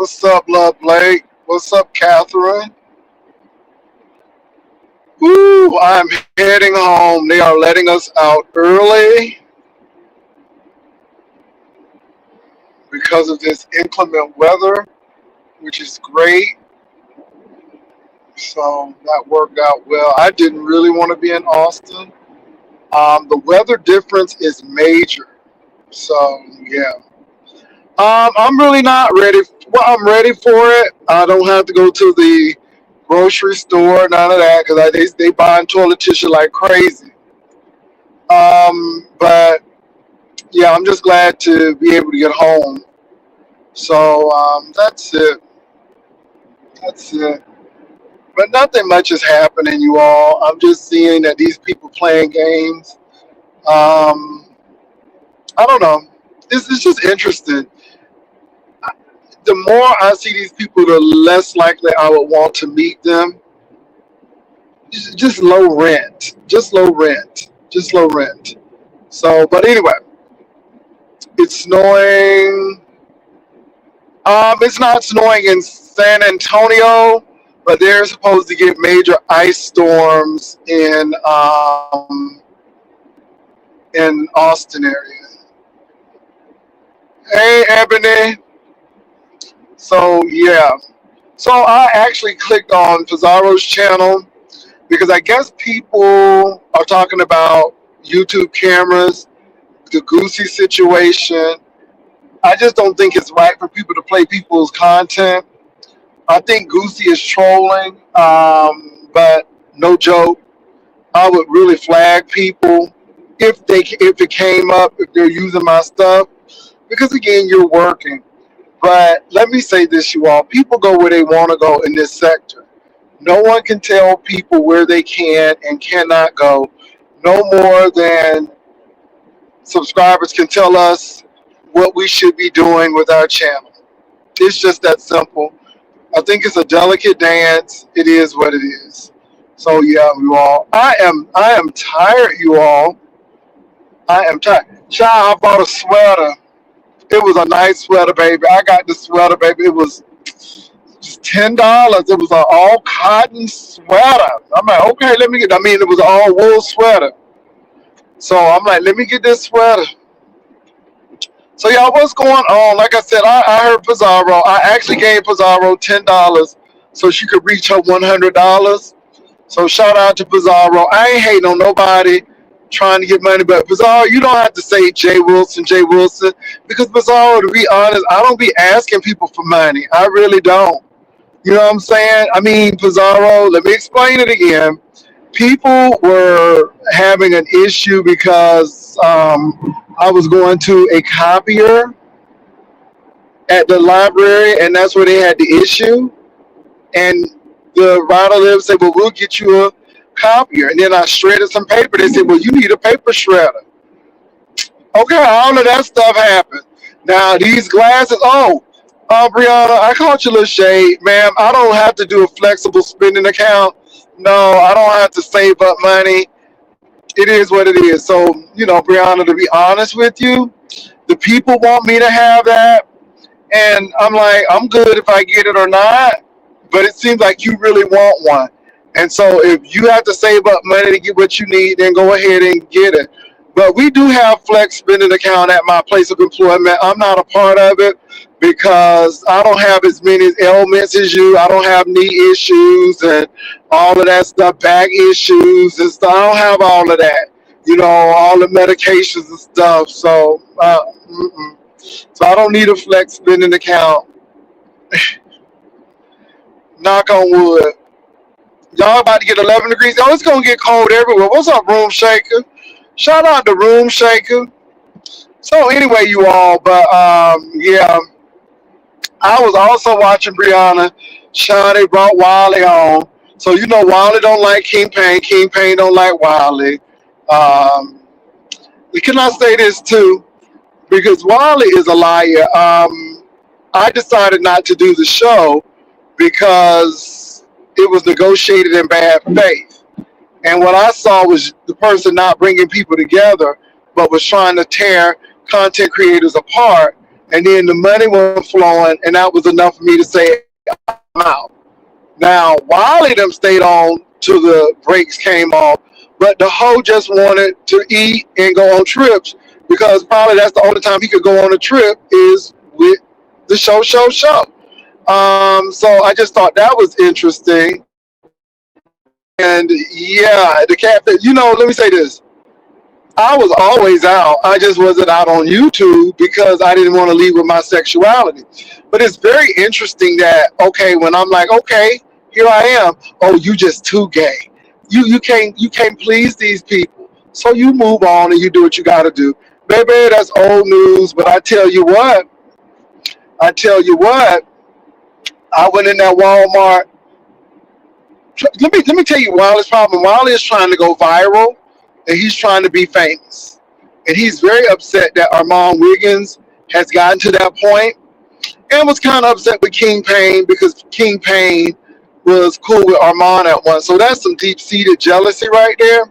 What's up, Love Blake? What's up, Catherine? Woo, I'm heading home. They are letting us out early because of this inclement weather, which is great. So that worked out well. I didn't really want to be in Austin. The weather difference is major. So yeah. I'm really not ready. Well, I'm ready for it. I don't have to go to the grocery store, none of that, because they buying toilet tissue like crazy. But yeah, I'm just glad to be able to get home. So that's it. That's it. But nothing much is happening, you all. I'm just seeing that these people playing games. Um, I don't know. It's just interesting. The more I see these people, the less likely I would want to meet them. Just low rent, just low rent, just low rent. So, but anyway, it's snowing. It's not snowing in San Antonio, but they're supposed to get major ice storms in Austin area. Hey, Ebony. So yeah, so I actually clicked on Pizarro's channel because I guess people are talking about YouTube cameras, the Goosey situation. I just don't think it's right for people to play people's content. I think Goosey is trolling, but no joke. I would really flag people if it came up if they're using my stuff because again you're working. But let me say this, you all: people go where they want to go in this sector. No one can tell people where they can and cannot go, no more than subscribers can tell us what we should be doing with our channel. It's just that simple. I think it's a delicate dance. It is what it is. So yeah, you all. I am tired, you all. I am tired. Child, I bought a sweater. It was a nice sweater, baby. I got the sweater, baby. It was just $10. It was an all cotton sweater. I'm like, okay, let me get. I mean, it was an all wool sweater. So I'm like, let me get this sweater. So y'all, what's going on? Like I said, I heard Pizarro. I actually gave Pizarro $10 so she could reach her $100. So shout out to Pizarro. I ain't hating on nobody trying to get money, but Pizarro, you don't have to say Jay Wilson, because Pizarro, to be honest, I don't be asking people for money. I really don't. You know what I'm saying? I mean, Pizarro, let me explain it again. People were having an issue because I was going to a copier at the library, and that's where they had the issue. And the writer there said, "Well, we'll get you a copier." And then I shredded some paper. They said, "Well, you need a paper shredder." Okay, all of that stuff happened. Now these glasses. Oh, Brianna, I caught you a little shade, ma'am. I don't have to do a flexible spending account. No, I don't have to save up money. It is what it is. So, Brianna, to be honest with you, the people want me to have that. And I'm like, I'm good if I get it or not. But it seems like you really want one. And so if you have to save up money to get what you need, then go ahead and get it. But we do have flex spending account at my place of employment. I'm not a part of it because I don't have as many ailments as you. I don't have knee issues and all of that stuff, back issues and stuff. I don't have all of that. All the medications and stuff. So, so I don't need a flex spending account. Knock on wood. Y'all about to get 11 degrees. Oh, it's gonna get cold everywhere. What's up, Room Shaker? Shout out to Room Shaker. So anyway, you all, but yeah, I was also watching Brianna. Shawnee brought Wiley on. So Wiley don't like King Payne. King Payne don't like Wiley. Um, can I say this too? Because Wiley is a liar. I decided not to do the show because it was negotiated in bad faith. And what I saw was the person not bringing people together, but was trying to tear content creators apart. and then the money was flowing, and that was enough for me to say I'm out. Now Wiley them stayed on till the brakes came off, but the hoe just wanted to eat and go on trips because probably that's the only time he could go on a trip is with the show. So I just thought that was interesting. And yeah, the cat. Let me say this. I was always out. I just wasn't out on YouTube because I didn't want to lead with my sexuality. But it's very interesting that okay, when I'm like, okay, here I am. Oh, you just too gay. You can't please these people. So you move on and you do what you got to do, baby. That's old news. But I tell you what. I tell you what. I went in that Walmart. Let me tell you Wiley's problem. Wiley is trying to go viral, and he's trying to be famous, and he's very upset that Armand Wiggins has gotten to that point, and was kind of upset with King Payne because King Payne was cool with Armand at once. So that's some deep seated jealousy right there.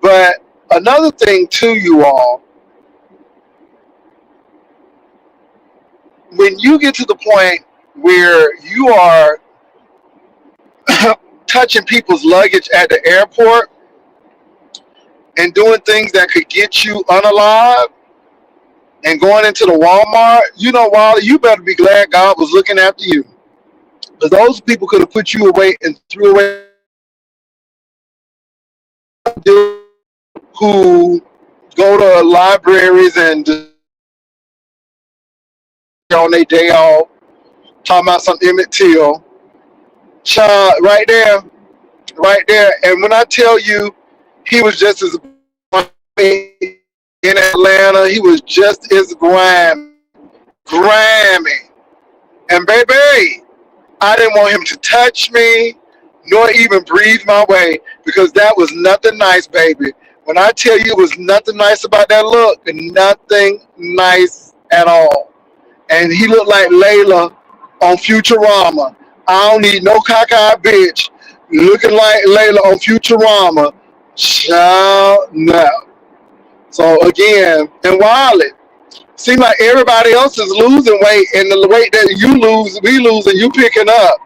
But another thing too, you all, when you get to the point where you are touching people's luggage at the airport and doing things that could get you unalive and going into the Walmart, Wally, you better be glad God was looking after you. Because those people could have put you away and threw away who go to libraries and on their day off, talking about some Emmett Till. Child, right there. And when I tell you, he was just as in Atlanta, he was just as grimy. And baby, I didn't want him to touch me, nor even breathe my way, because that was nothing nice, baby. When I tell you it was nothing nice about that look, nothing nice at all. And he looked like Layla on Futurama. I don't need no cockeyed bitch looking like Layla on Futurama. Child, no. So again, and Wiley, seems like everybody else is losing weight, and the weight that you lose, we lose, and you picking up.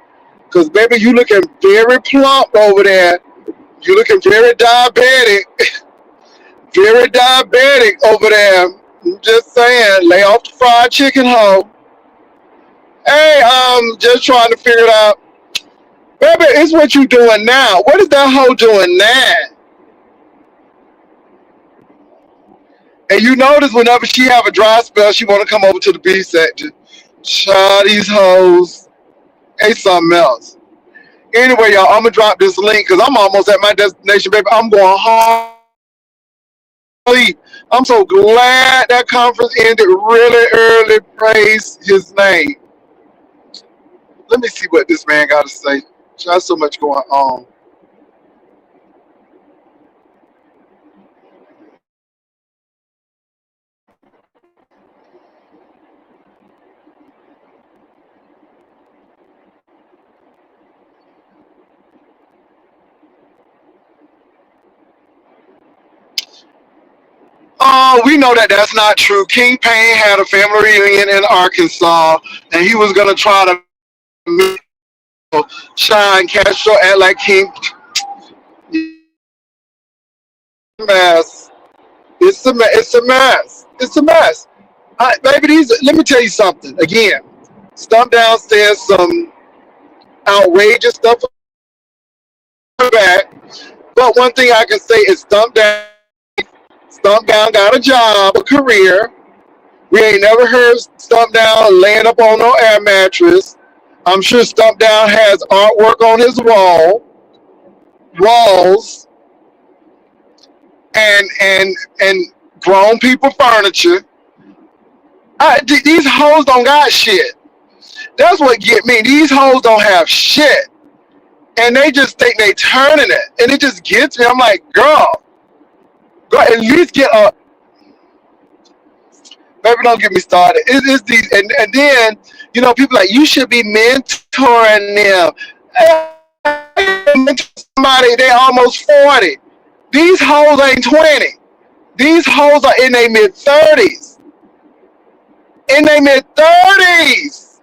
Because baby, you looking very plump over there. You looking very diabetic, very diabetic over there. I'm just saying, lay off the fried chicken, hoe. Hey, just trying to figure it out. Baby, it's what you doing now. What is that hoe doing now? And you notice whenever she have a dry spell, she want to come over to the B section. Child, these hoes ain't something else. Anyway, y'all, I'm going to drop this link because I'm almost at my destination, baby. I'm going home. I'm so glad that conference ended really early. Praise his name. Let me see what this man got to say. There's so much going on. Oh, we know that that's not true. King Payne had a family reunion in Arkansas, and he was going to try to make Sean Castro act like King. Mess. It's a mess. It's a mess. Baby, let me tell you something. Again, Stump Down says some outrageous stuff back, but one thing I can say is Stump Down got a job, a career. We ain't never heard Stump Down laying up on no air mattress. I'm sure Stump Down has artwork on his walls, and grown people furniture. These hoes don't got shit. That's what get me. These hoes don't have shit, and they just think they turning it, and it just gets me. I'm like, girl, at least get up. Maybe don't get me started. It's these, and then people like you should be mentoring them. Somebody they almost 40. These hoes ain't 20. These hoes are in their mid 30s. in their mid-30s.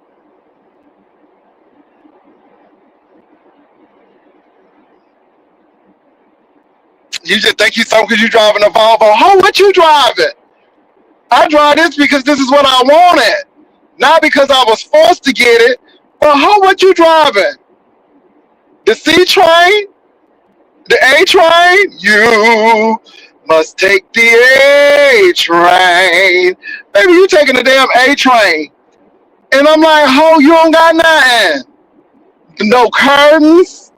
You just think you something because you driving a Volvo. Ho, what you driving? I drive this because this is what I wanted. Not because I was forced to get it. But ho, what you driving? The C train? The A train? You must take the A train. Baby, you taking the damn A train. And I'm like, ho, you don't got nothing. No curtains.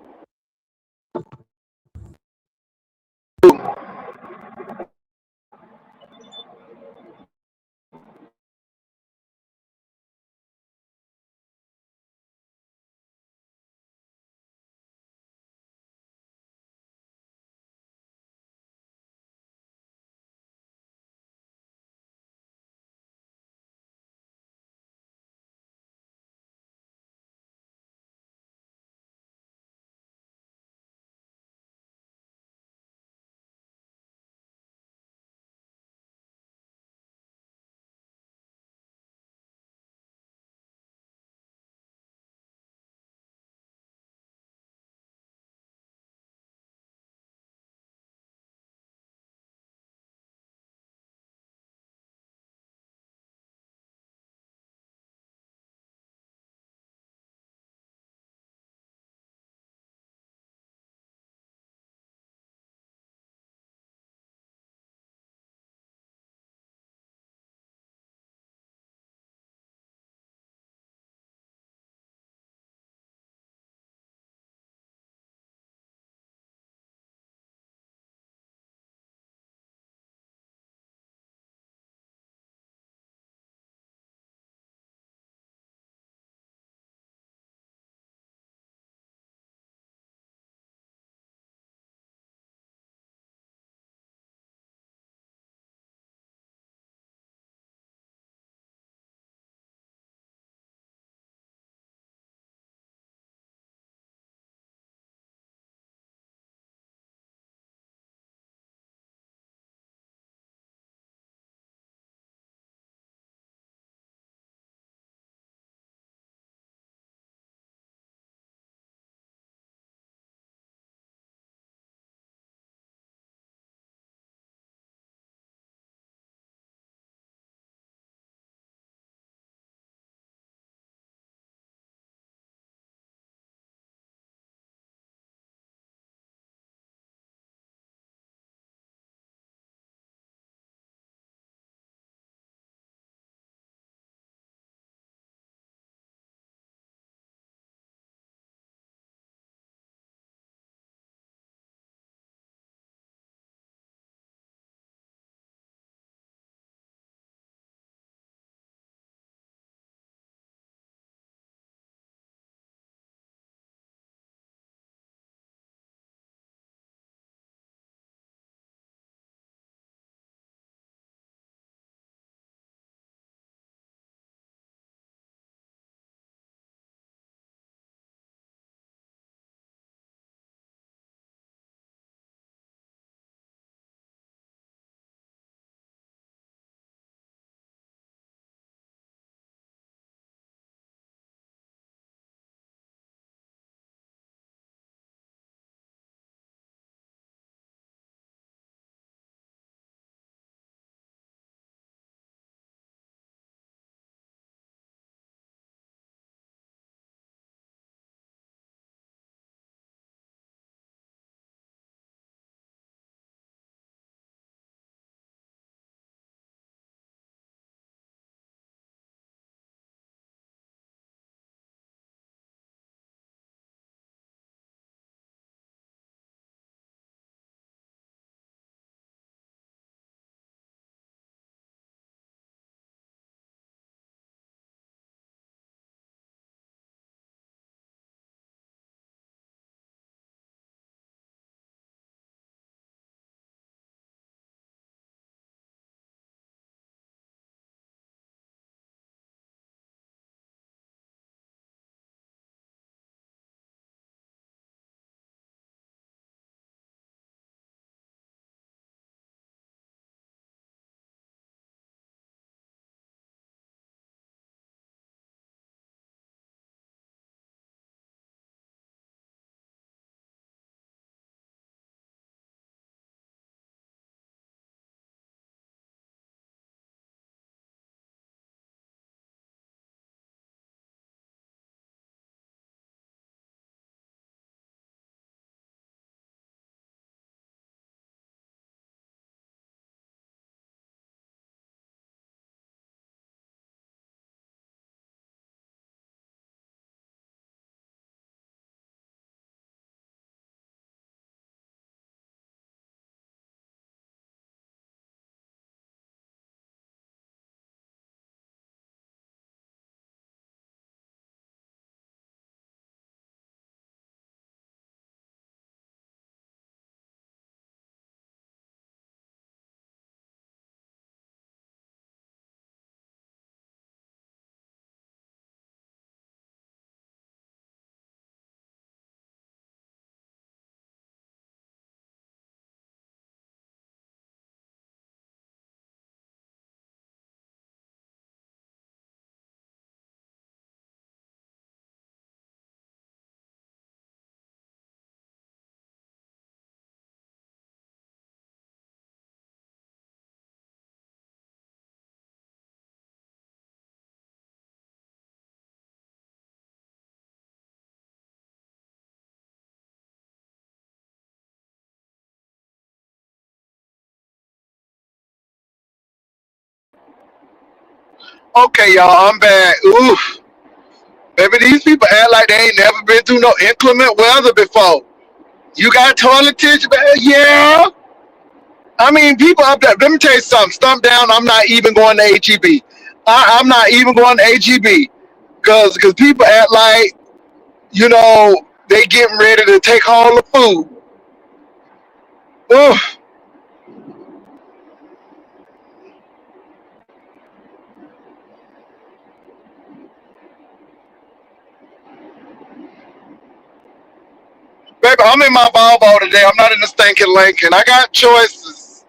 Okay, y'all, I'm back. Oof. Baby, these people act like they ain't never been through no inclement weather before. You got toilet tissue? Yeah. I mean, people up there, let me tell you something. Stump down, I'm not even going to HEB. I'm not even going to HEB. Because people act like, they getting ready to take all the food. Oof. Baby, I'm in my Volvo today. I'm not in the stinking Lincoln. I got choices.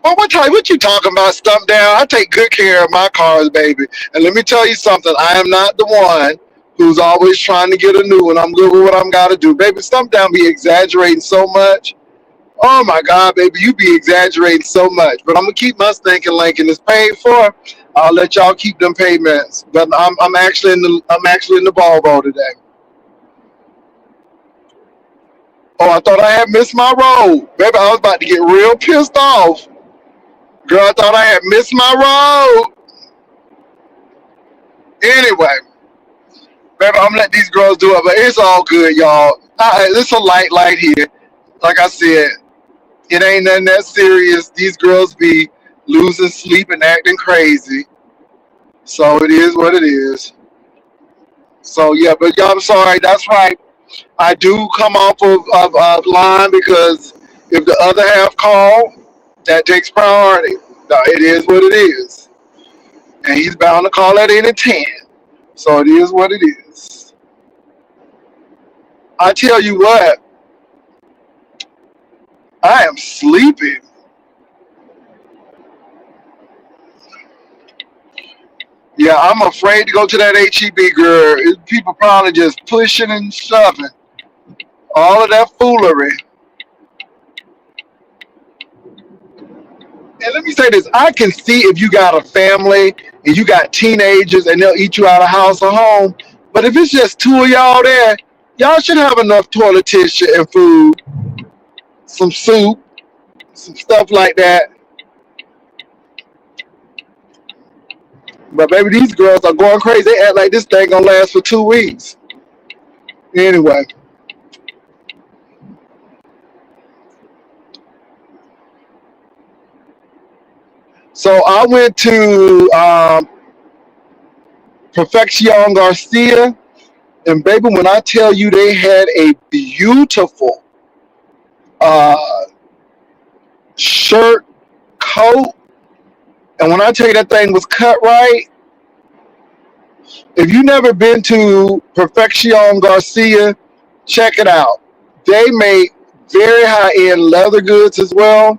Well, what you talking about, Stump Down? I take good care of my cars, baby. And let me tell you something. I am not the one who's always trying to get a new one. I'm good with what I'm got to do. Baby, Stump Down be exaggerating so much. Oh, my God, baby, you be exaggerating so much. But I'm going to keep my stinking Lincoln. It's paid for. I'll let y'all keep them payments. But I'm actually in the Volvo today. Oh, I thought I had missed my road. Baby, I was about to get real pissed off. Girl, I thought I had missed my road. Anyway, baby, I'm gonna let these girls do it, but it's all good, y'all. It's a light here. Like I said, it ain't nothing that serious. These girls be losing sleep and acting crazy. So it is what it is. So yeah, but y'all, I'm sorry. That's right. I do come off of line because if the other half call, that takes priority. No, it is what it is. And he's bound to call at any 10. So it is what it is. I tell you what, I am sleeping. Yeah, I'm afraid to go to that HEB, girl. People probably just pushing and shoving. All of that foolery. And let me say this, I can see if you got a family and you got teenagers and they'll eat you out of house or home. But if it's just two of y'all there, y'all should have enough toilet tissue and food, some soup, some stuff like that. But baby, these girls are going crazy. They act like this thing gonna last for 2 weeks. Anyway, so I went to Perfection Garcia, and baby, when I tell you they had a beautiful uh, shirt, coat, and when I tell you that thing was cut right, if you never been to Perfection Garcia, check it out. They make very high end leather goods as well.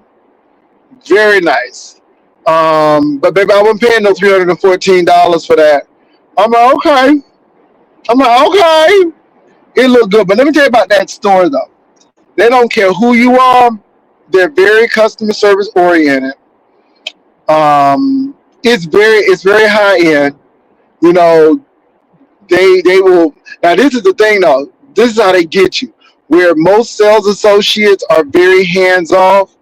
Very nice. But baby, I wasn't paying no $314 for that. I'm like, okay. I'm like, okay. It looked good. But let me tell you about that store though. They don't care who you are. They're very customer service oriented. It's very high end. You know, they will. Now this is the thing though. This is how they get you. Where most sales associates are very hands off,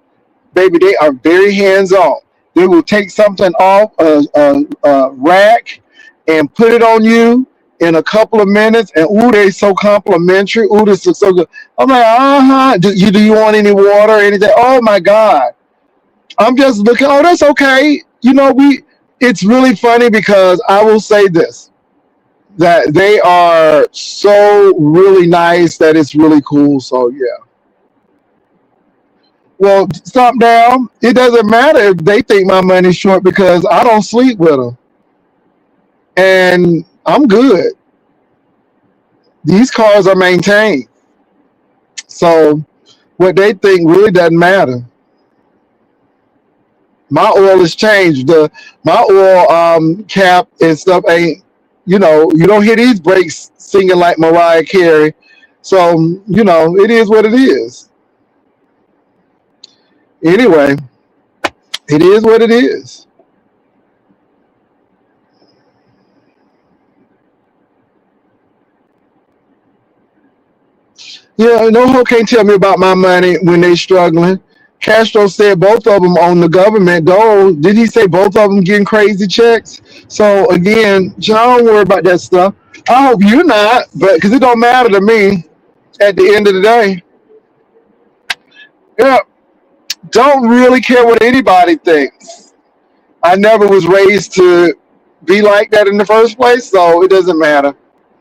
baby, they are very hands on. They will take something off a rack and put it on you in a couple of minutes, and ooh, they so complimentary. Ooh, this is so good. I'm like, uh huh. Do you want any water or anything? Oh my god. I'm just looking. Oh, that's okay. It's really funny because I will say this, that they are so really nice that it's really cool. So yeah. Well, stop down. It doesn't matter if they think my money's short because I don't sleep with them, and I'm good. These cars are maintained, so what they think really doesn't matter. My oil is changed. The My oil cap and stuff ain't. You don't hear these brakes singing like Mariah Carey. So it is what it is. Anyway, It is what it is. Yeah, no hoe can't tell me about my money when they struggling. Castro said both of them on the government. Though, did he say both of them getting crazy checks? So again, y'all don't worry about that stuff. I hope you're not, but because it don't matter to me at the end of the day. Yeah, don't really care what anybody thinks. I never was raised to be like that in the first place, so it doesn't matter.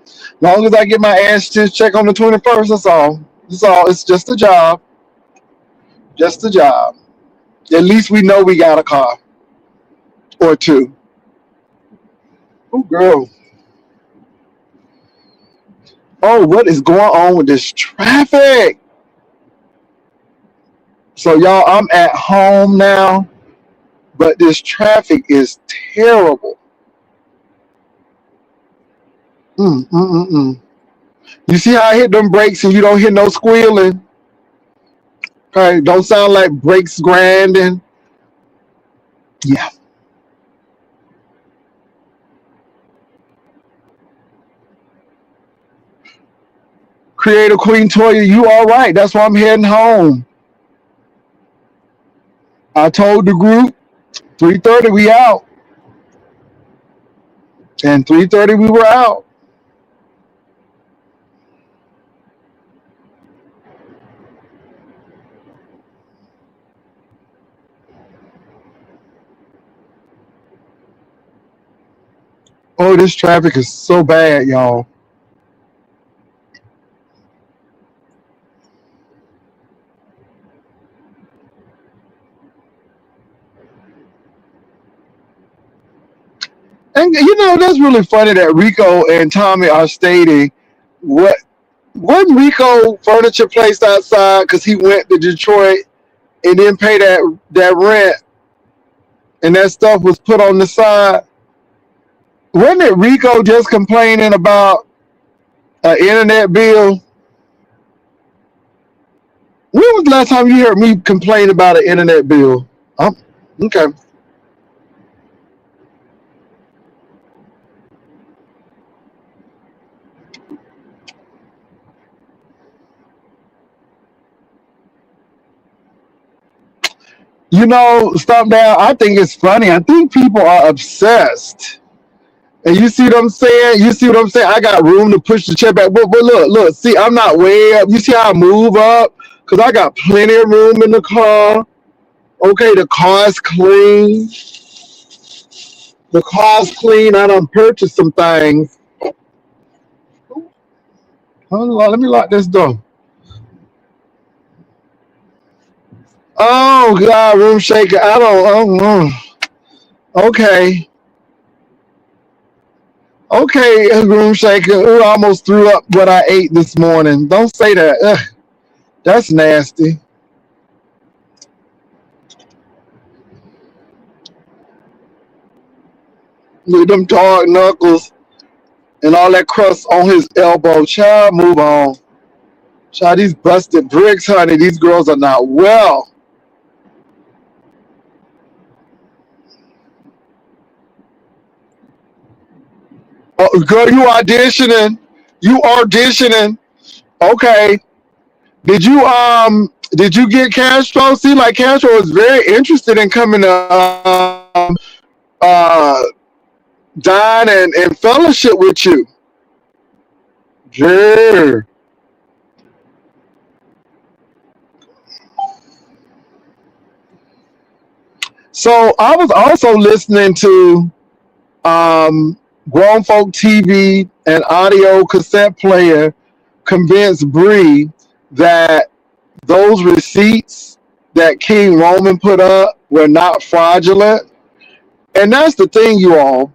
As long as I get my ass to check on the 21st, that's all. That's all. It's just a job. Just a job. At least we know we got a car or two. Oh, girl. Oh, what is going on with this traffic? So, y'all, I'm at home now, but this traffic is terrible. Mm, mm, mm, mm. You see how I hit them brakes and you don't hear no squealing? Okay, don't sound like brakes grinding. Yeah. Creator Queen Toya, you all right. That's why I'm heading home. I told the group 3:30 we out. And 3:30 we were out. Oh, this traffic is so bad, y'all. And that's really funny that Rico and Tommy are stating what wasn't Rico furniture placed outside because he went to Detroit and didn't pay that rent and that stuff was put on the side. Wasn't it Rico just complaining about an internet bill? When was the last time you heard me complain about an internet bill? Oh, okay. Stop down. I think it's funny. I think people are obsessed. And you see what I'm saying? You see what I'm saying? I got room to push the chair back. But look. See, I'm not way up. You see how I move up? Because I got plenty of room in the car. Okay, the car's clean. The car's clean. I done purchased some things. Hold on, let me lock this door. Oh, God, room shaker. I don't know. Okay. Okay, room shaker. Ooh, I almost threw up what I ate this morning. Don't say that. Ugh, that's nasty. Look at them dark knuckles and all that crust on his elbow. Child, move on. Child, these busted bricks, honey. These girls are not well. Oh, girl, you auditioning. You auditioning. Okay. Did you get Castro? See, like Castro is very interested in coming to uh dine and fellowship with you. Yeah. So I was also listening to Grown Folk TV and audio cassette player convince Bree that those receipts that King Roman put up were not fraudulent. And that's the thing, you all.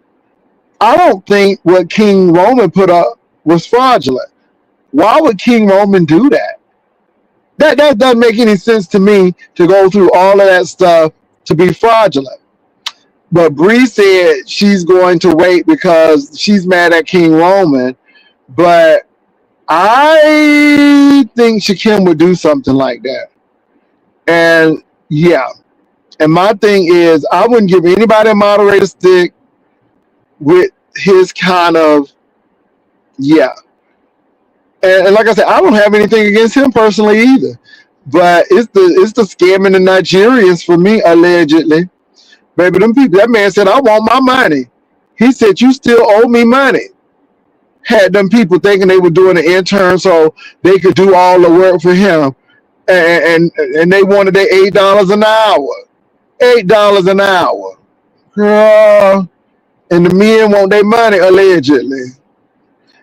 I don't think what King Roman put up was fraudulent. Why would King Roman do that? That doesn't make any sense to me to go through all of that stuff to be fraudulent. But Bree said she's going to wait because she's mad at King Roman. But I think Shakim would do something like that. And yeah, And my thing is, I wouldn't give anybody a moderator stick with his kind of, yeah. And like I said, I don't have anything against him personally either. But it's the scamming the Nigerians for me, allegedly. Baby, them people, that man said, I want my money. He said, you still owe me money. Had them people thinking they were doing an intern so they could do all the work for him. And they wanted their $8 an hour. $8 an hour. Girl. And the men want their money, allegedly.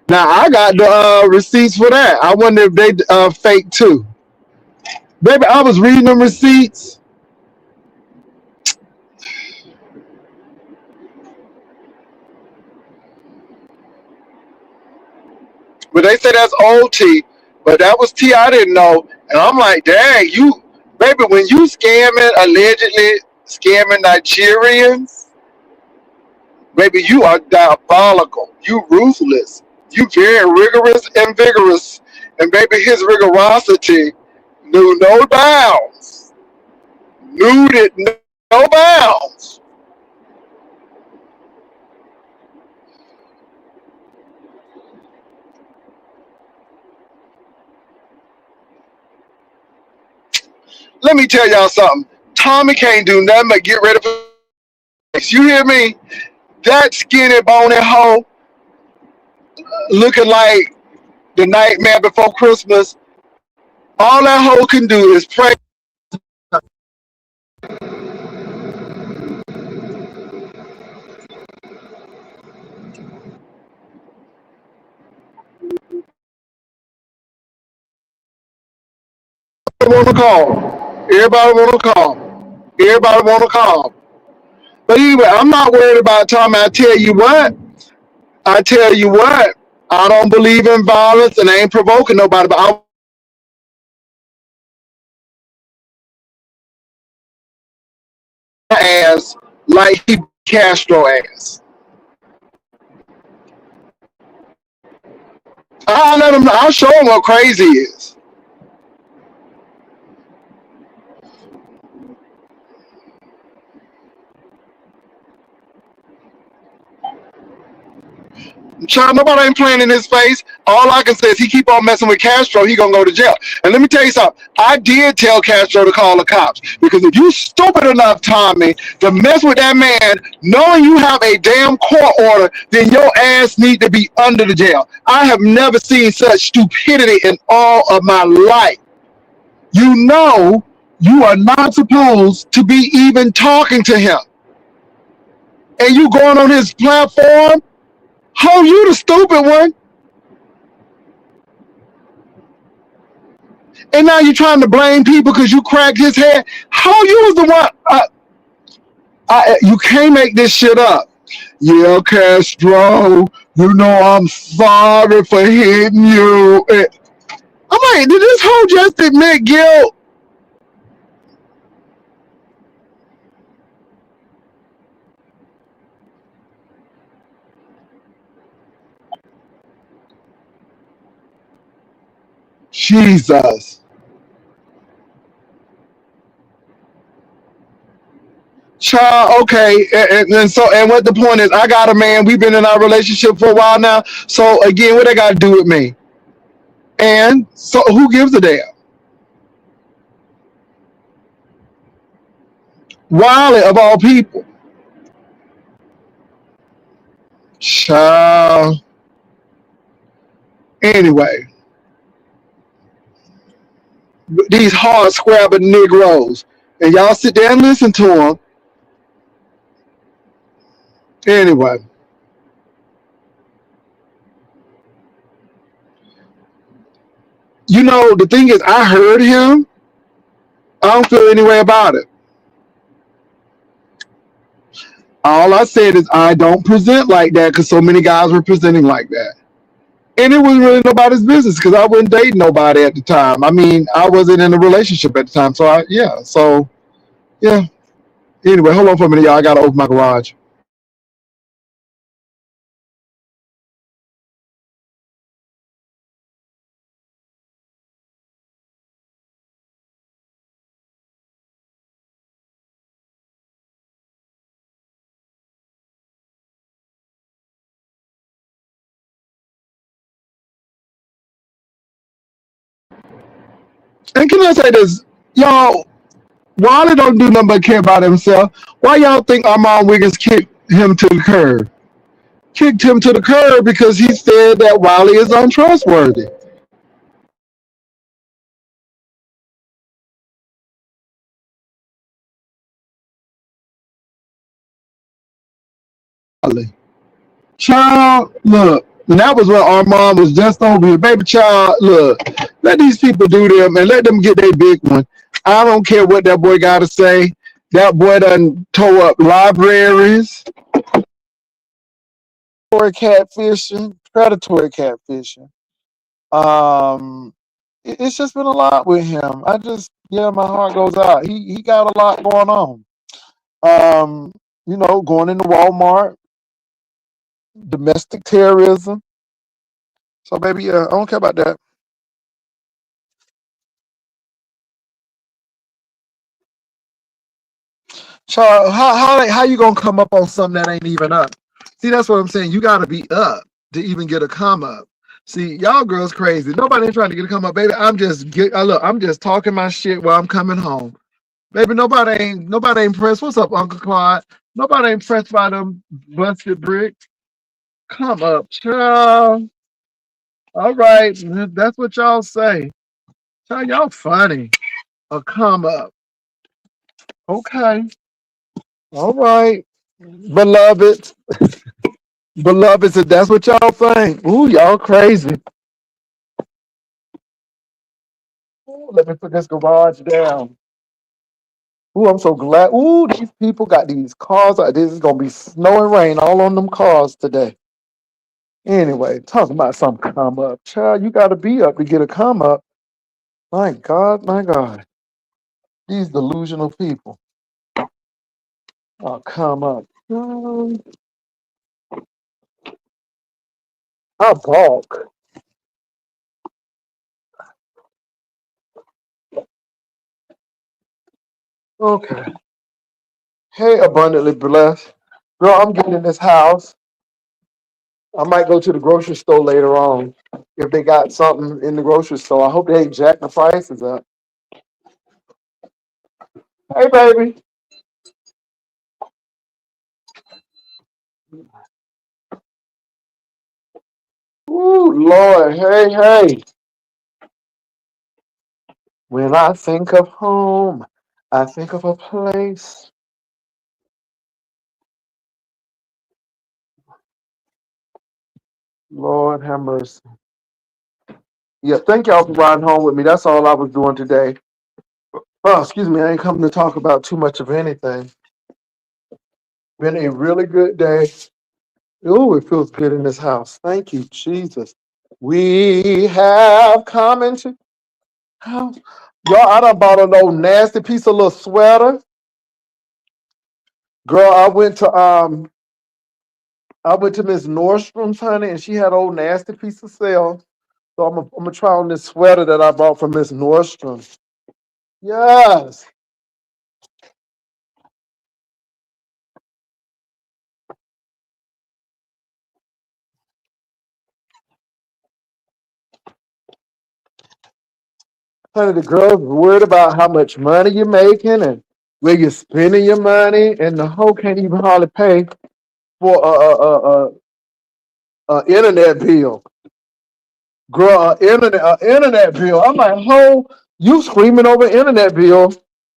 Now, I got the receipts for that. I wonder if they fake too. Baby, I was reading them receipts. But they say that's old T. But that was T I didn't know. And I'm like, dang, you, baby, when you scamming, allegedly scamming Nigerians, baby, you are diabolical. You ruthless. You very rigorous and vigorous. And baby, his rigorosity knew no bounds. Knew it no bounds. Let me tell y'all something. Tommy can't do nothing but get ready for this. You hear me? That skinny bony hoe looking like the nightmare before Christmas. All that hoe can do is pray. Want to call. Everybody want to call. Everybody want to call. But anyway, I'm not worried about Tommy. I tell you what. I tell you what. I don't believe in violence and I ain't provoking nobody. But I ass like he Castro ass. I'll let him. I'll show him what crazy is. Child, nobody ain't playing in his face. All I can say is he keep on messing with Castro, he gonna go to jail. And let me tell you something. I did tell Castro to call the cops because if you stupid enough, Tommy, to mess with that man, knowing you have a damn court order, then your ass need to be under the jail. I have never seen such stupidity in all of my life. You know, you are not supposed to be even talking to him, and you going on his platform. How you the stupid one? And now you're trying to blame people because you cracked his head. How you was the one? You can't make this shit up. Yeah, Castro, you know I'm sorry for hitting you. I'm like, did this whole just admit guilt? Jesus. Child, okay, and what the point is, I got a man, we've been in our relationship for a while now. So again, what they got to do with me? And so who gives a damn? Wiley of all people. Child. Anyway, these hard scrabbing Negroes. And y'all sit there and listen to them. Anyway, you know, the thing is, I heard him. I don't feel any way about it. All I said is I don't present like that because so many guys were presenting like that. And it was really nobody's business because I wasn't dating nobody at the time. I mean, I wasn't in a relationship at the time. Yeah. Anyway, hold on for a minute, y'all. I got to open my garage. And can I say this, y'all? Wally don't do nothing but care about himself. Why y'all think Armand Wiggins kicked him to the curb? Kicked him to the curb because he said that Wiley is untrustworthy. Child, look, and that was when Armand was just over here. Baby child, look, let these people do them and let them get their big one. I don't care what that boy got to say. That boy done tore up libraries, predatory catfishing. Um, it's just been a lot with him. Yeah, my heart goes out. He got a lot going on. Um, going into Walmart, domestic terrorism. So, baby, yeah, I don't care about that. Charles, how you gonna come up on something that ain't even up? See, that's what I'm saying. You gotta be up to even get a come up. See, y'all girls crazy. Nobody ain't trying to get a come up, baby. I'm just talking my shit while I'm coming home. Baby, nobody ain't impressed. What's up, Uncle Clyde? Nobody ain't impressed by them busted bricks. Come up, child. All right, that's what y'all say. Child, y'all funny. A come up. Okay. All right. Beloved. Beloved, if that's what y'all think. Ooh, y'all crazy. Ooh, let me put this garage down. Ooh, I'm so glad. Ooh, these people got these cars. This is gonna be snow and rain all on them cars today. Anyway, talking about some come up. Child, you gotta be up to get a come up. My God, my God. These delusional people. Oh, come up. I balk. Okay. Hey, abundantly blessed. Girl, I'm getting in this house. I might go to the grocery store later on if they got something in the grocery store. I hope they ain't jack the prices up. Hey, baby. Ooh, Lord. Hey, hey. When I think of home, I think of a place. Lord have mercy. Yeah, thank y'all for riding home with me. That's all I was doing today. Oh, excuse me. I ain't coming to talk about too much of anything. Been a really good day. Ooh, it feels good in this house. Thank you, Jesus. We have come into house. Y'all, I done bought an old nasty piece of little sweater. Girl, I went to Miss Nordstrom's, honey, and she had an old nasty piece of sale. So I'm gonna try on this sweater that I bought from Miss Nordstrom. Yes. Honey, the girls worried about how much money you're making and where you're spending your money, and the hoe can't even hardly pay for a internet bill. Girl, internet bill. I'm like, ho, you screaming over internet bill,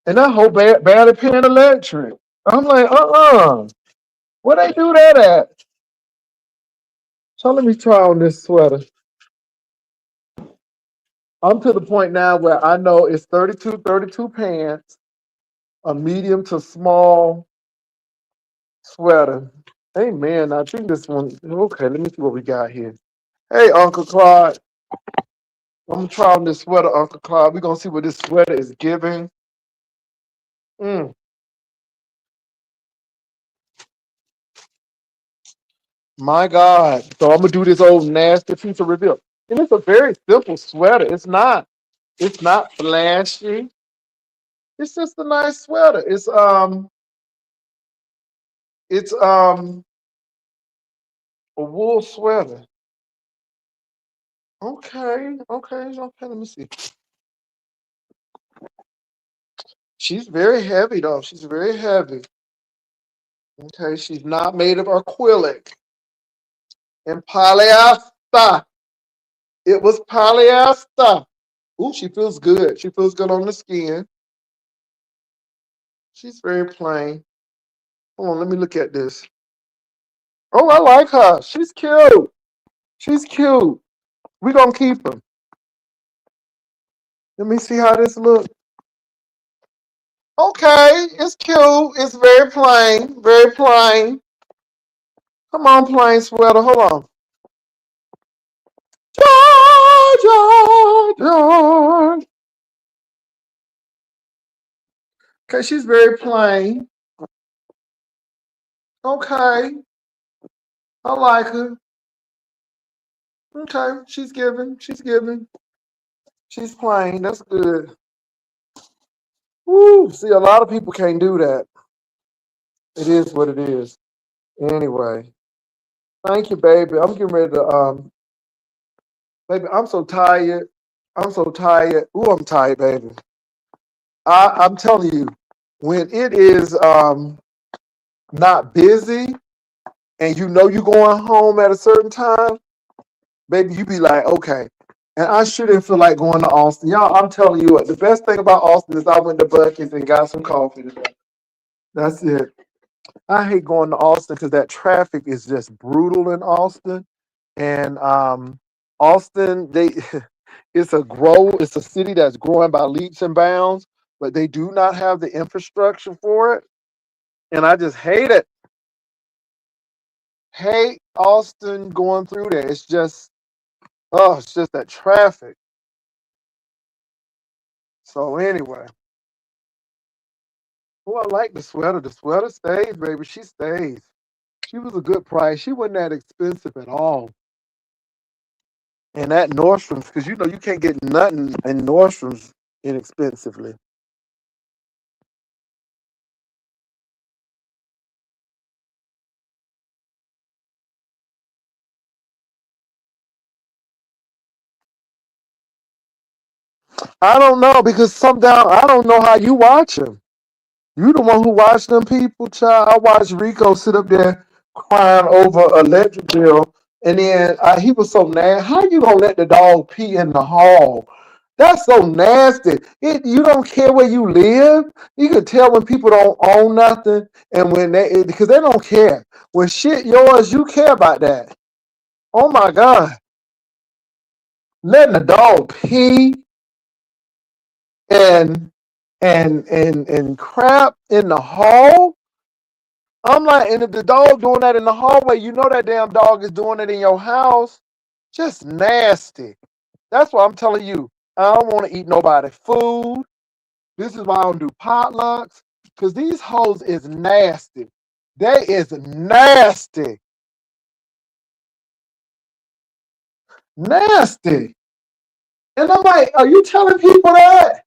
and that whole barely paying electric. I'm like, where they do that at? So let me try on this sweater. I'm to the point now where I know it's 32 pants, a medium to small sweater. Hey man, I think this one. Okay, let me see what we got here. Hey, Uncle Claude, I'm gonna try on this sweater, Uncle Claude. We're gonna see what this sweater is giving. Mm. My God. So I'm gonna do this old nasty piece of reveal. And it's a very simple sweater. It's not flashy. It's just a nice sweater. It's a wool sweater. Okay, okay, let me see. She's very heavy though. She's very heavy. Okay, she's not made of acrylic and polyester. It was polyester. Ooh, she feels good. She feels good on the skin. She's very plain. Hold on, let me look at this. Oh, I like her. She's cute. She's cute. We're gonna keep her. Let me see how this looks. Okay, it's cute. It's very plain. Very plain. Come on, plain sweater. Hold on. Georgia. Okay, she's very plain. Okay, I like her. Okay, she's giving. She's giving. She's plain. That's good. Woo. See, a lot of people can't do that. It is what it is. Anyway, thank you, baby. I'm getting ready to baby. I'm so tired. I'm so tired. Ooh, I'm tired, baby. I'm telling you, when it is not busy and you know you're going home at a certain time, baby, you be like, okay. And I shouldn't feel like going to Austin. Y'all, I'm telling you what, the best thing about Austin is I went to Buc-ee's and got some coffee today. That's it. I hate going to Austin because that traffic is just brutal in Austin. And Austin, it's a city that's growing by leaps and bounds, but they do not have the infrastructure for it. And I just hate it. Hate Austin going through there. It's just that traffic. So anyway. Oh, I like the sweater. The sweater stays, baby. She stays. She was a good price. She wasn't that expensive at all. And at Nordstrom's, because you know you can't get nothing in Nordstrom's inexpensively. I don't know because I don't know how you watch them. You the one who watched them people, child. I watched Rico sit up there crying over electric bill, and then he was so nasty. How you gonna let the dog pee in the hall? That's so nasty. You don't care where you live. You can tell when people don't own nothing, and when because they don't care. When shit yours, you care about that. Oh my God, letting the dog pee and and crap in the hall. I'm like, and if the dog doing that in the hallway, you know that damn dog is doing it in your house. Just nasty. That's why I'm telling you, I don't want to eat nobody food. This is why I don't do potlucks. Because these hoes is nasty. They is nasty. Nasty. And I'm like, are you telling people that?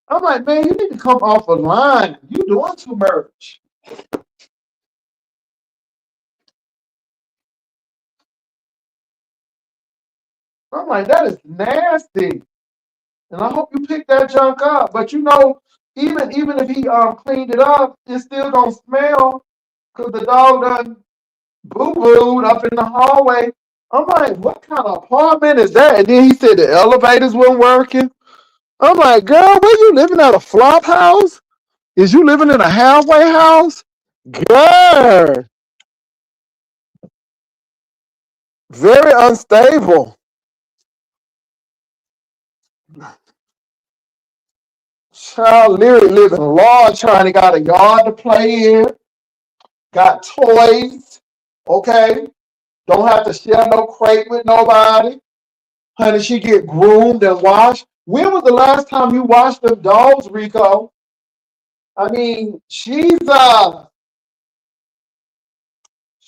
I'm like, man, you need to come off a line. You doing too much. I'm like, that is nasty. And I hope you pick that junk up. But you know, even if he cleaned it up, it still don't smell because the dog done boo-booed up in the hallway. I'm like, what kind of apartment is that? And then he said the elevators weren't working. I'm like, girl, where you living at a flop house? Is you living in a halfway house? Girl, very unstable. Child literally living large, trying to got a yard to play in, got toys, okay? Don't have to share no crate with nobody. Honey, she get groomed and washed. When was the last time you washed them dogs, Rico? I mean, Jesus,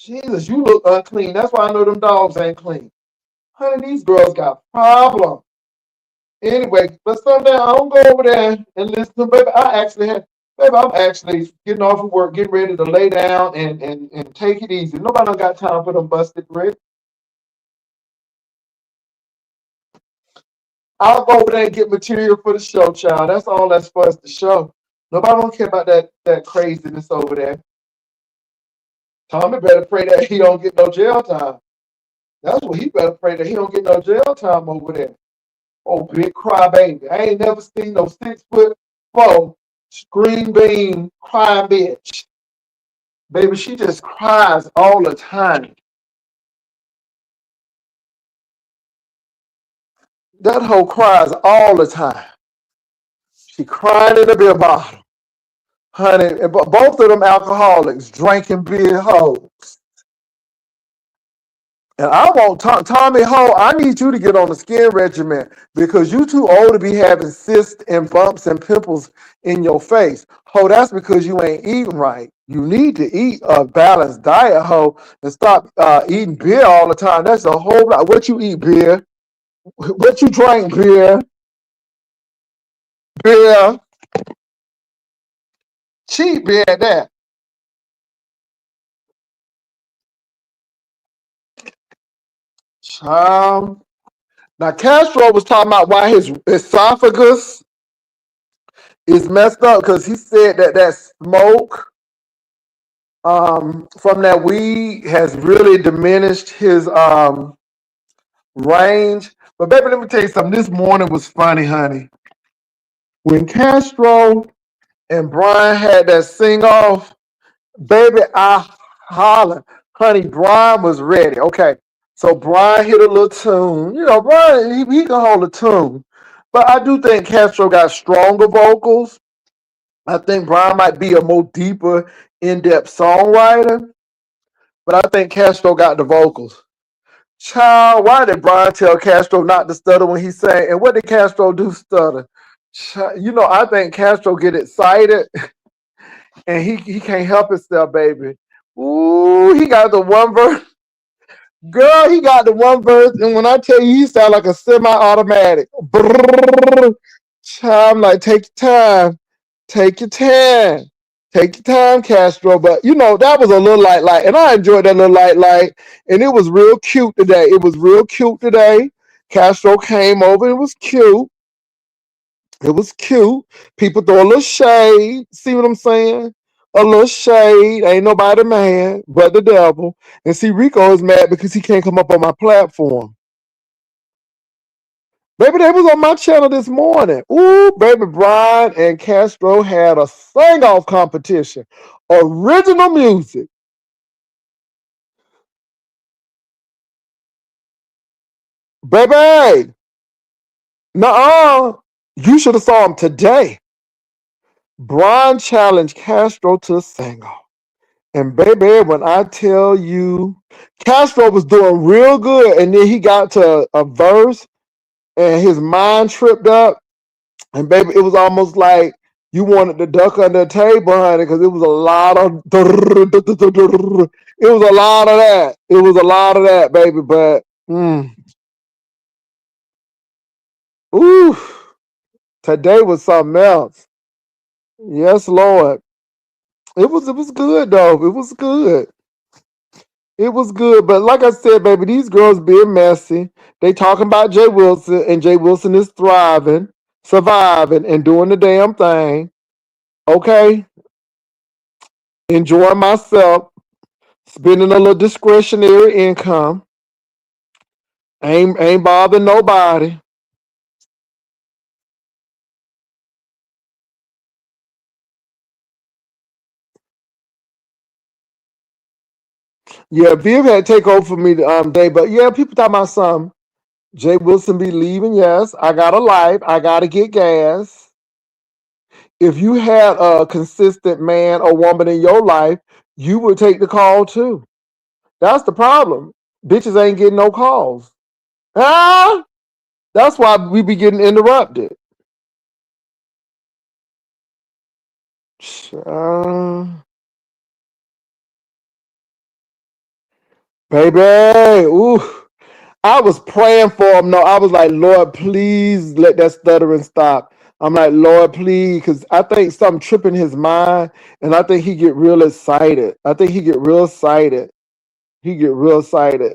you look unclean. That's why I know them dogs ain't clean. Honey, these girls got problems. Anyway, but someday I don't go over there and listen to baby. Baby, I'm actually getting off of work, getting ready to lay down and take it easy. Nobody done got time for them busted bricks. I'll go over there and get material for the show, child. That's all that's for us to show. Nobody don't care about that craziness over there. Tommy better pray that he don't get no jail time. That's what he better pray that he don't get no jail time over there. Oh, big crybaby. I ain't never seen no 6'4" green bean crying bitch. Baby, she just cries all the time. That hoe cries all the time. She crying in a beer bottle. Honey, and both of them alcoholics drinking beer hoes. And I want Tommy Ho, I need you to get on the skin regimen because you too old to be having cysts and bumps and pimples in your face. Ho, that's because you ain't eating right. You need to eat a balanced diet, ho, and stop eating beer all the time. That's a whole lot. What you eat, beer? What you drink, beer? Beer. Cheap beer at that. Now Castro was talking about why his esophagus is messed up because he said that smoke from that weed has really diminished his range. But baby, let me tell you something. This morning was funny, honey. When Castro and Brian had that sing off, baby, I holler. Honey, Brian was ready. Okay. So Brian hit a little tune. You know, Brian, he can hold a tune. But I do think Castro got stronger vocals. I think Brian might be a more deeper, in-depth songwriter. But I think Castro got the vocals. Child, why did Brian tell Castro not to stutter when he sang? And what did Castro do stutter? Child, you know, I think Castro get excited and he can't help himself, baby. Ooh, he got the one verse. Girl, he got the one verse, and when I tell you, he sound like a semi-automatic. Brrr. Child, I'm like, take your time. Take your time. Take your time, Castro. But you know, that was a little light. And I enjoyed that little light. And it was real cute today. It was real cute today. Castro came over. It was cute. It was cute. People throw a little shade. See what I'm saying? A little shade. Ain't nobody mad but the devil. And see, Rico is mad because he can't come up on my platform. Baby, they was on my channel this morning. Ooh, baby, Brian and Castro had a sing-off competition. Original music. Baby, nuh-uh. You should have saw him today. Brian challenged Castro to a sing-off. And baby, when I tell you, Castro was doing real good. And then he got to a verse and his mind tripped up. And baby, it was almost like you wanted to duck under the table, honey, because it was a lot of it was a lot of that. It was a lot of that, baby. But ooh, today was something else. Yes, Lord. It was good though. It was good. It was good. But like I said, baby, these girls being messy. They talking about Jay Wilson, and Jay Wilson is thriving, surviving, and doing the damn thing. Okay. Enjoying myself, spending a little discretionary income. Ain't bothering nobody. Yeah, Viv had to take over for me today, but yeah, people talking about something. Jay Wilson be leaving. Yes, I got a life. I gotta get gas. If you had a consistent man or woman in your life, you would take the call too. That's the problem. Bitches ain't getting no calls. Ah, that's why we be getting interrupted. Uh, baby, ooh. I was praying for him. No, I was like, Lord, please let that stuttering stop. I'm like, Lord, please, because I think something tripping his mind, and I think he get real excited. I think he get real excited. He get real excited.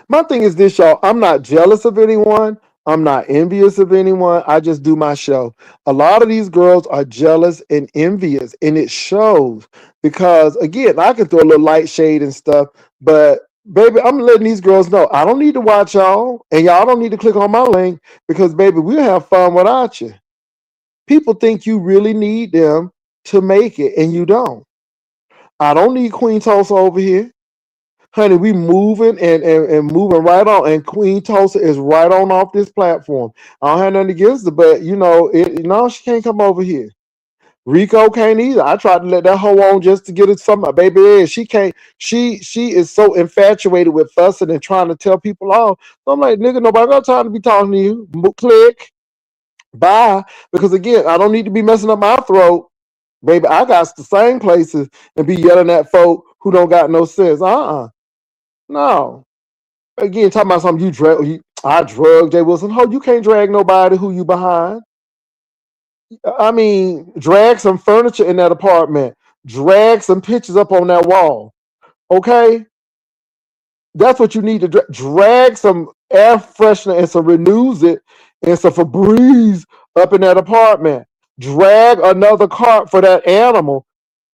My thing is this, y'all. I'm not jealous of anyone. I'm not envious of anyone. I just do my show. A lot of these girls are jealous and envious, and it shows because, again, I can throw a little light shade and stuff, but baby, I'm letting these girls know I don't need to watch y'all, and y'all don't need to click on my link because, baby, we'll have fun without you. People think you really need them to make it, and you don't. I don't need Queen Tulsa over here. Honey, we moving and moving right on, and Queen Tulsa is right on off this platform. I don't have nothing against her, but no, she can't come over here. Rico can't either. I tried to let that hoe on just to get it some baby. She can't. She is so infatuated with fussing and trying to tell people off. So I'm like, nigga, nobody got time to be talking to you. Click, bye. Because again, I don't need to be messing up my throat, baby. I got the same places and be yelling at folk who don't got no sense. No. Again, talking about something I drug Jay Wilson. Ho, you can't drag nobody who you behind. I mean, drag some furniture in that apartment. Drag some pictures up on that wall. Okay? That's what you need to drag some air freshener and some renews it and some Febreze up in that apartment. Drag another cart for that animal,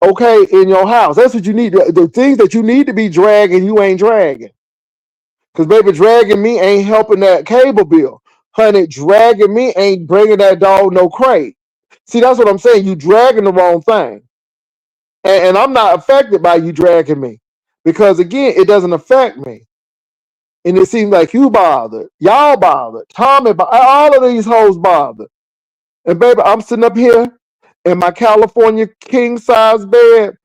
okay, in your house. That's what you need. The things that you need to be dragging, you ain't dragging. Because, baby, dragging me ain't helping that cable bill. Honey, dragging me ain't bringing that dog no crate. See, that's what I'm saying. You dragging the wrong thing. And I'm not affected by you dragging me. Because, again, it doesn't affect me. And it seems like you bothered. Y'all bothered. Tommy, all of these hoes bothered. And, baby, I'm sitting up here in my California king-size bed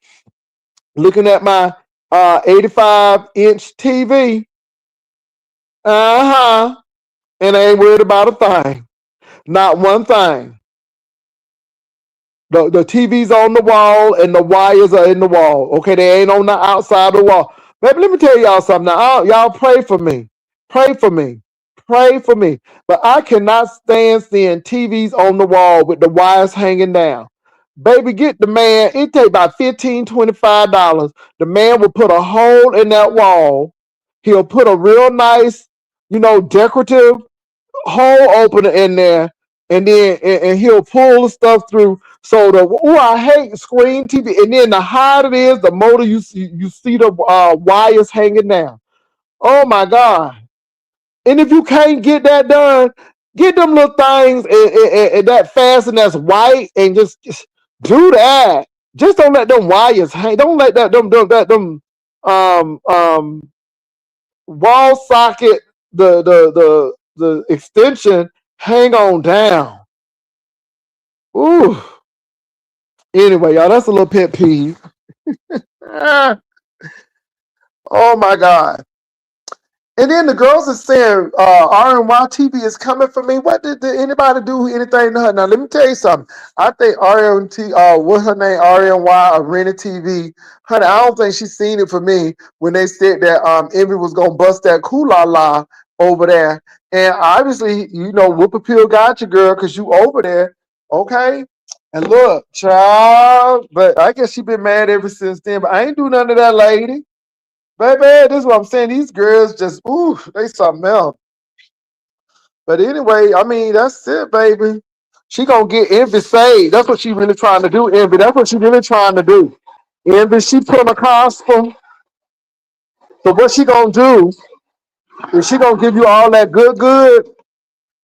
looking at my 85-inch TV. Uh-huh. And I ain't worried about a thing. Not one thing. The TV's on the wall and the wires are in the wall. Okay, they ain't on the outside of the wall. Baby, let me tell y'all something. Now, y'all pray for me. Pray for me. Pray for me. But I cannot stand seeing TVs on the wall with the wires hanging down. Baby, get the man. It take about $15, $25. The man will put a hole in that wall. He'll put a real nice, decorative hole opener in there, and then and he'll pull the stuff through. So I hate screen TV. And then the higher it is, the more you see the wires hanging down. Oh my God! And if you can't get that done, get them little things and that fasten that's white, and just do that. Just don't let them wires hang. Don't let them um um wall socket, the extension, hang on down. Ooh. Anyway, y'all, that's a little pet peeve. Ah, oh my God. And then the girls are saying RNY TV is coming for me. What did anybody do anything to her? Now let me tell you something. I think what's her name? RNY Arena TV. Honey, I don't think she's seen it for me when they said that Envy was gonna bust that la over there. And obviously, Whooper Pill got you, girl, because you over there. Okay. And look, child, but I guess she been mad ever since then. But I ain't do none of that, lady. Baby, this is what I'm saying. These girls just, ooh, they something else. But anyway, I mean, that's it, baby. She gonna get Envy saved. That's what she really trying to do, Envy. That's what she really trying to do. Envy, she Pentecostal. So what she gonna do is she gonna give you all that good.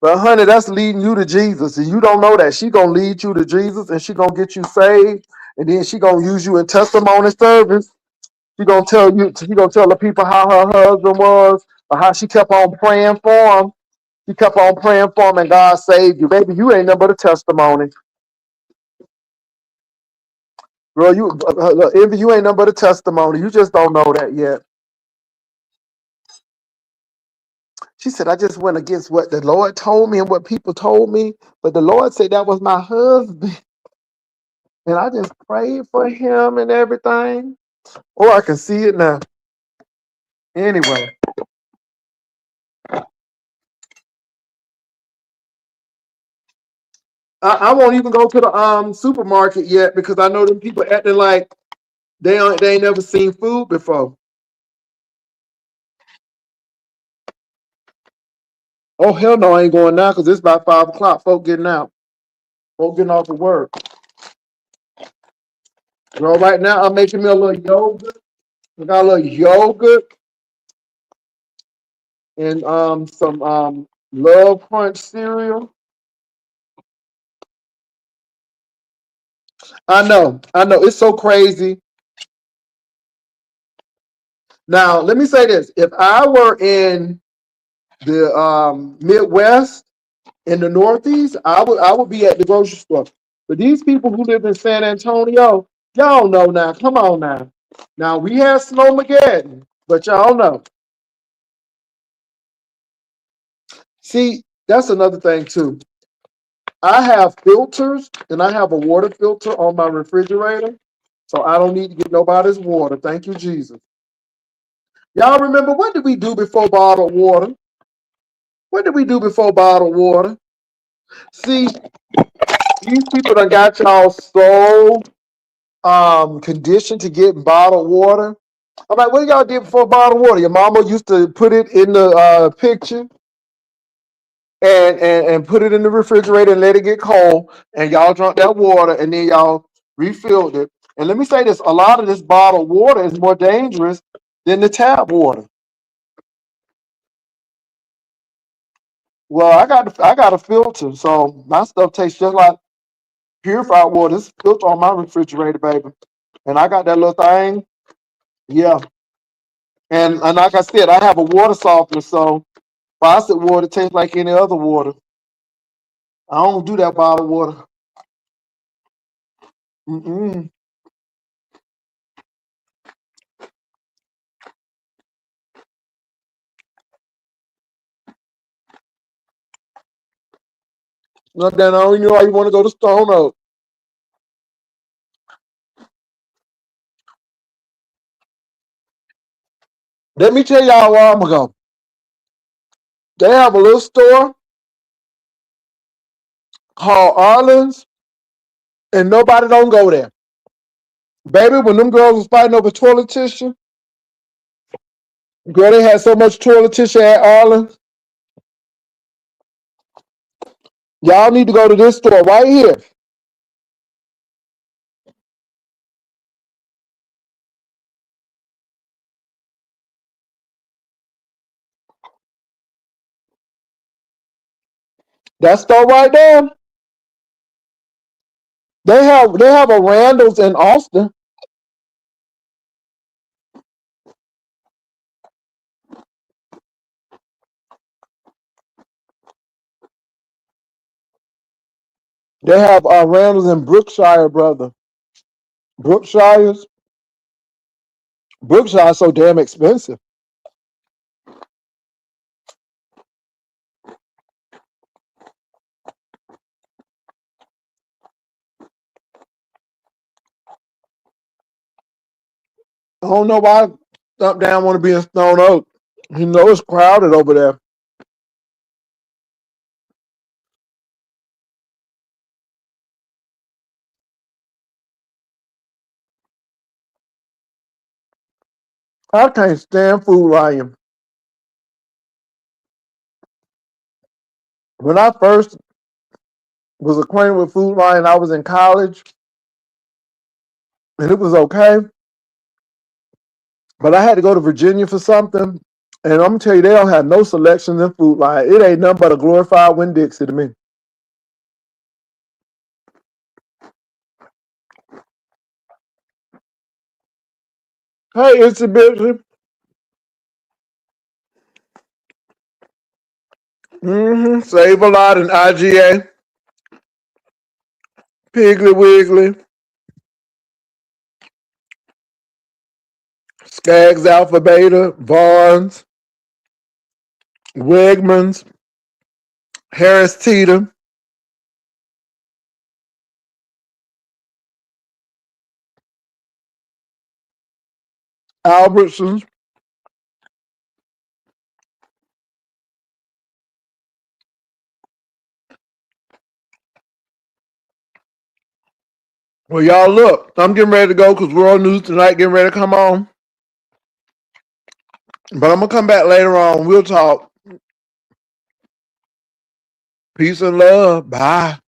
But honey, that's leading you to Jesus. And you don't know that. She gonna lead you to Jesus and she gonna get you saved. And then she gonna use you in testimony service. She gonna tell you. She gonna tell the people how her husband was, or how she kept on praying for him. She kept on praying for him, and God saved you, baby. You ain't nothing but a testimony, girl. Envy. You ain't nothing but a testimony. You just don't know that yet. She said, "I just went against what the Lord told me and what people told me, but the Lord said that was my husband, and I just prayed for him and everything." Oh, I can see it now. Anyway. I won't even go to the supermarket yet because I know them people acting like they ain't never seen food before. Oh hell no, I ain't going now because it's about 5 o'clock. Folk getting out. Folk getting off of work. Girl, right now I'm making me a little yogurt. I got a little yogurt and some Love Crunch cereal. I know, it's so crazy. Now let me say this: if I were in the Midwest, in the Northeast, I would be at the grocery store. But these people who live in San Antonio, y'all know now. Come on now. Now we have Snowmageddon, but y'all know. See, that's another thing too. I have filters and I have a water filter on my refrigerator, so I don't need to get nobody's water. Thank you, Jesus. Y'all remember what did we do before bottled water? What did we do before bottled water? See, these people done got y'all so conditioned to get bottled water. I'm like, what y'all did before bottled water? Your mama used to put it in the picture and put it in the refrigerator and let it get cold, and y'all drunk that water and then y'all refilled it. And let me say this: a lot of this bottled water is more dangerous than the tap water. Well, I got a filter, so my stuff tastes just like purified water. It's filter on my refrigerator, baby, and I got that little thing. Yeah, and like I said, I have a water softener, so faucet water tastes like any other water. I don't do that bottled water. Mm-mm. Not that I don't even know why you want to go to Stone Oak. Let me tell y'all where I'm gonna go. They have a little store called Arlen's, and nobody don't go there. Baby, when them girls was fighting over toilet tissue, girl, they had so much toilet tissue at Arlen's. Y'all need to go to this store right here. That store right there. They have a Randall's in Austin. They have Randall's in Brookshire, brother. Brookshire's Brookshire's so damn expensive. I don't know why Stump Down want to be in Stone Oak. You know it's crowded over there. I can't stand Food Lion. When I first was acquainted with Food Lion, I was in college, and it was okay. But I had to go to Virginia for something, and I'm gonna tell you, they don't have no selections in Food Lion. It ain't nothing but a glorified Winn Dixie to me. Hey, it's a bitch. Save a lot in IGA, Piggly Wiggly, Skaggs Alpha Beta, Vons, Wegmans, Harris Teeter, Albertsons. Well, y'all look, I'm getting ready to go because we're on news tonight, getting ready to come on. But I'm gonna come back later on. We'll talk. Peace and love. Bye.